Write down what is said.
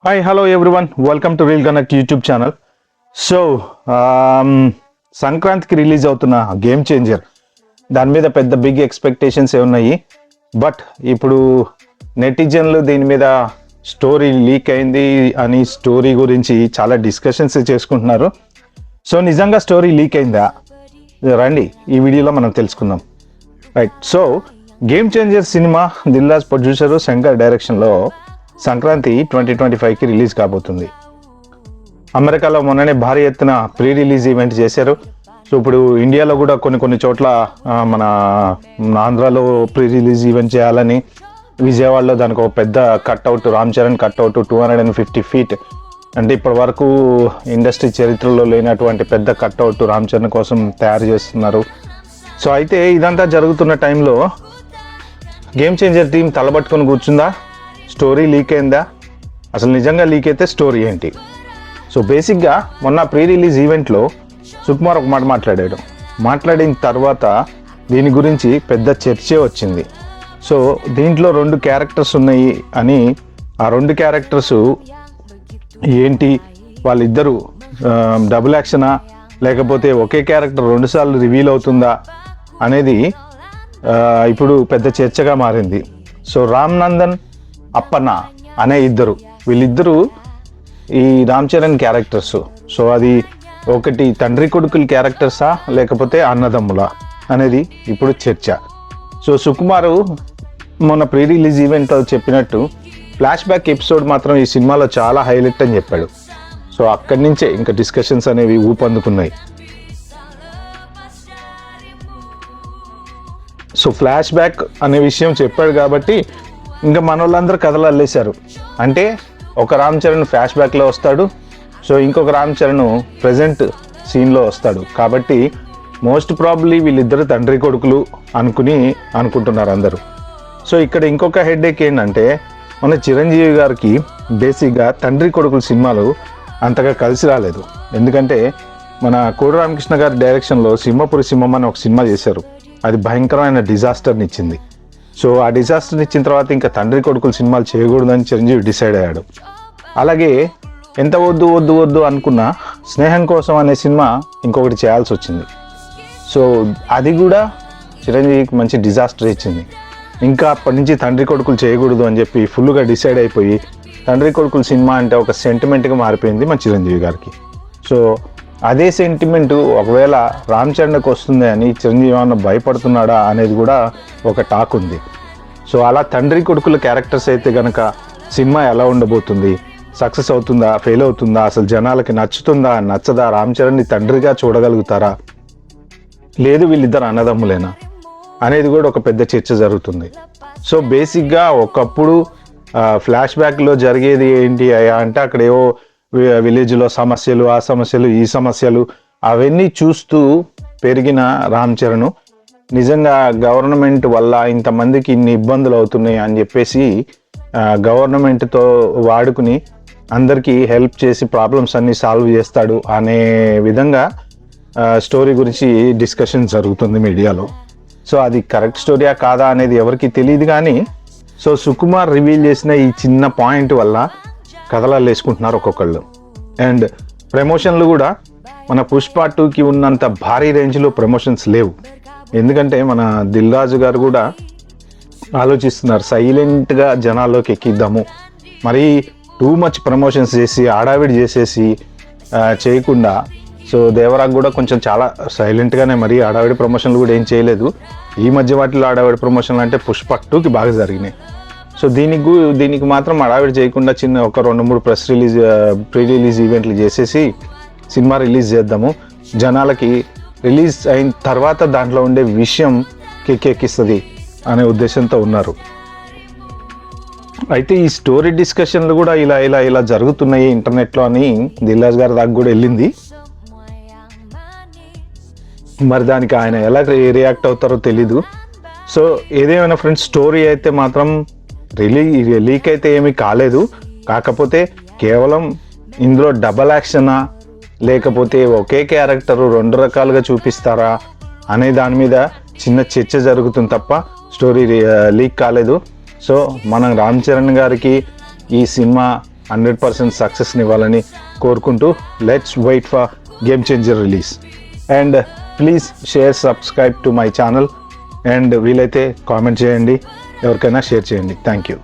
Hi hello everyone, welcome to reel connect YouTube channel. So సంక్రాంతికి release అవుతున్న game changer దాని మీద పెద్ద బిగ్ ఎక్స్పెక్టేషన్స్ ఉన్నాయి. బట్ ఇప్పుడు నెటిజన్లు దీని మీద స్టోరీ లీక్ అయింది అని స్టోరీ గురించి చాలా డిస్కషన్స్ చేసుకుంటున్నారు. సో నిజంగా స్టోరీ లీక్ అయిందా? రండి ఈ వీడియోలో మనం తెలుసుకుందాం. Right. So game changer cinema Dil Raju producer Shankar డైరెక్షన్లో సంక్రాంతి 2025కి రిలీజ్ కాబోతుంది. అమెరికాలో మొన్ననే భారీ ఎత్తున ప్రీ రిలీజ్ ఈవెంట్ చేశారు. సో ఇప్పుడు ఇండియాలో కూడా కొన్ని చోట్ల మన ఆంధ్రాలో ప్రీ రిలీజ్ ఈవెంట్ చేయాలని విజయవాడలో దానికి ఒక పెద్ద cutout, Ram Charan cutout 250 feet, అంటే ఇప్పటి వరకు ఇండస్ట్రీ చరిత్రలో లేనటువంటి పెద్ద కట్అవుట్ రామ్ చరణ్ కోసం తయారు చేస్తున్నారు. సో అయితే ఇదంతా జరుగుతున్న టైంలో గేమ్ చేంజర్ టీం తలబట్టుకొని కూర్చుందా? స్టోరీ లీక్ అయిందా? అసలు నిజంగా లీక్ అయితే స్టోరీ ఏంటి? సో బేసిక్గా మొన్న ప్రీ రిలీజ్ ఈవెంట్లో సుకుమార్ ఒక మాట మాట్లాడిన తర్వాత దీని గురించి పెద్ద చర్చే వచ్చింది. సో దీంట్లో 2 క్యారెక్టర్స్ ఉన్నాయి అని, ఆ 2 క్యారెక్టర్స్ ఏంటి, వాళ్ళిద్దరూ డబుల్ యాక్షనా లేకపోతే ఒకే క్యారెక్టర్ 2 సార్లు రివీల్ అవుతుందా అనేది ఇప్పుడు పెద్ద చర్చగా మారింది. సో రామ్ నందన్, అప్పన్న అనే వీళ్ళిద్దరూ ఈ రామ్ చరణ్ క్యారెక్టర్స్. సో అది ఒకటి తండ్రి కొడుకుల క్యారెక్టర్సా లేకపోతే అన్నదమ్ములా అనేది ఇప్పుడు చర్చ. సో సుకుమారు మొన్న ప్రీ రిలీజ్ ఈవెంట్లో చెప్పినట్టు ఫ్లాష్ బ్యాక్ ఎపిసోడ్ మాత్రం ఈ సినిమాలో చాలా హైలైట్ అని చెప్పాడు. సో అక్కడి నుంచే ఇంకా డిస్కషన్స్ అనేవి ఊపందుకున్నాయి. సో ఫ్లాష్ బ్యాక్ అనే విషయం చెప్పాడు కాబట్టి ఇంకా మన వాళ్ళందరూ కథలు అల్లేశారు. అంటే ఒక రామ్ చరణ్ ఫ్లాష్ బ్యాక్లో వస్తాడు, సో ఇంకొక రామ్ చరణ్ ప్రజెంట్ సీన్లో వస్తాడు. కాబట్టి మోస్ట్ ప్రాబబ్లీ వీళ్ళిద్దరు తండ్రి కొడుకులు అనుకుంటున్నారు అందరూ. సో ఇక్కడ ఇంకొక హెడ్ఏక్ ఏంటంటే, మన చిరంజీవి గారికి బేసిక్గా తండ్రి కొడుకుల సినిమాలు అంతగా కలిసి రాలేదు. ఎందుకంటే మన కోడి రామకృష్ణ గారి డైరెక్షన్లో సింహపురి సింహం అని ఒక సినిమా చేశారు. అది భయంకరమైన డిజాస్టర్ని ఇచ్చింది. సో ఆ డిజాస్టర్ని ఇచ్చిన తర్వాత ఇంకా తండ్రి కొడుకుల సినిమాలు చేయకూడదని చిరంజీవి డిసైడ్ అయ్యాడు. అలాగే ఎంత వద్దు అనుకున్న స్నేహం కోసం అనే సినిమా ఇంకొకటి చేయాల్సి వచ్చింది. సో అది కూడా చిరంజీవికి మంచి డిజాస్టర్ ఇచ్చింది. ఇంకా అప్పటి నుంచి తండ్రి కొడుకులు చేయకూడదు అని చెప్పి ఫుల్గా డిసైడ్ అయిపోయి తండ్రి కొడుకుల సినిమా అంటే ఒక సెంటిమెంట్గా మారిపోయింది మన చిరంజీవి గారికి. సో అదే సెంటిమెంటు ఒకవేళ రామ్ చరణ్కి వస్తుంది అని చిరంజీవి అన్న భయపడుతున్నాడా అనేది కూడా ఒక టాక్ ఉంది. సో అలా తండ్రి కొడుకుల క్యారెక్టర్స్ అయితే కనుక సినిమా ఎలా ఉండబోతుంది, సక్సెస్ అవుతుందా, ఫెయిల్ అవుతుందా, అసలు జనాలకి నచ్చుతుందా నచ్చదా, రామ్ చరణ్ని తండ్రిగా చూడగలుగుతారా, లేదు వీళ్ళిద్దరు అన్నదమ్ములేనా అనేది కూడా ఒక పెద్ద చర్చ జరుగుతుంది. సో బేసిక్గా ఒకప్పుడు ఫ్లాష్ బ్యాక్లో జరిగేది ఏంటి అంటే అక్కడ ఏవో విలేజ్లో సమస్యలు, ఆ సమస్యలు, ఈ సమస్యలు అవన్నీ చూస్తూ పెరిగిన రామ్ చరణ్ నిజంగా గవర్నమెంట్ వల్ల ఇంతమందికి ఇన్ని ఇబ్బందులు అవుతున్నాయి అని చెప్పేసి గవర్నమెంట్తో వాడుకుని అందరికీ హెల్ప్ చేసి ప్రాబ్లమ్స్ అన్నీ సాల్వ్ చేస్తాడు అనే విధంగా స్టోరీ గురించి డిస్కషన్ జరుగుతుంది మీడియాలో. సో అది కరెక్ట్ స్టోరీయా కాదా అనేది ఎవరికి తెలియదు. కానీ సో సుకుమార్ రివీల్ చేసిన ఈ చిన్న పాయింట్ వల్ల కథలాలు వేసుకుంటున్నారు ఒక్కొక్కళ్ళు. అండ్ ప్రమోషన్లు కూడా మన పుష్ప 2కి ఉన్నంత భారీ రేంజ్లో ప్రమోషన్స్ లేవు. ఎందుకంటే మన దిల్ రాజు గారు కూడా ఆలోచిస్తున్నారు సైలెంట్గా జనాల్లోకి ఎక్కిద్దాము, మరీ టూ మచ్ ప్రమోషన్స్ చేసి ఆడావిడి చేసేసి చేయకుండా. సో దేవరాకు కూడా కొంచెం చాలా సైలెంట్గానే, మరీ ఆడావిడి ప్రమోషన్లు కూడా ఏం చేయలేదు. ఈ మధ్య వాటిలో ఆడావిడి ప్రమోషన్లు అంటే పుష్ప 2కి బాగా జరిగినాయి. సో దీనికి మాత్రం అడావిడి చేయకుండా చిన్న ఒక 2-3 ప్రీ రిలీజ్ ఈవెంట్లు చేసేసి సినిమా రిలీజ్ చేద్దాము, జనాలకి రిలీజ్ అయిన తర్వాత దాంట్లో ఉండే విషయం కెక్కిస్తుంది అనే ఉద్దేశంతో ఉన్నారు. అయితే ఈ స్టోరీ డిస్కషన్లు కూడా ఇలా జరుగుతున్నాయి ఇంటర్నెట్లో అని దిల్ రాజు గారి దాకా కూడా వెళ్ళింది. మరి దానికి ఆయన ఎలా రియాక్ట్ అవుతారో తెలీదు. సో ఏదేమైనా ఫ్రెండ్స్, స్టోరీ అయితే మాత్రం లీక్ అయితే ఏమీ కాలేదు. కాకపోతే కేవలం ఇందులో డబల్ యాక్షనా లేకపోతే ఒకే క్యారెక్టరు 2 రకాలుగా చూపిస్తారా అనే దాని మీద చిన్న చర్చ జరుగుతుంది తప్ప స్టోరీ లీక్ కాలేదు. సో మనం రామ్ చరణ్ గారికి ఈ సినిమా 100% సక్సెస్ని ఇవ్వాలని కోరుకుంటూ let's wait for Game Changer release. And please share, subscribe to my channel. And వీలైతే కామెంట్ చేయండి, ఎవరికైనా షేర్ చేయండి. Thank you.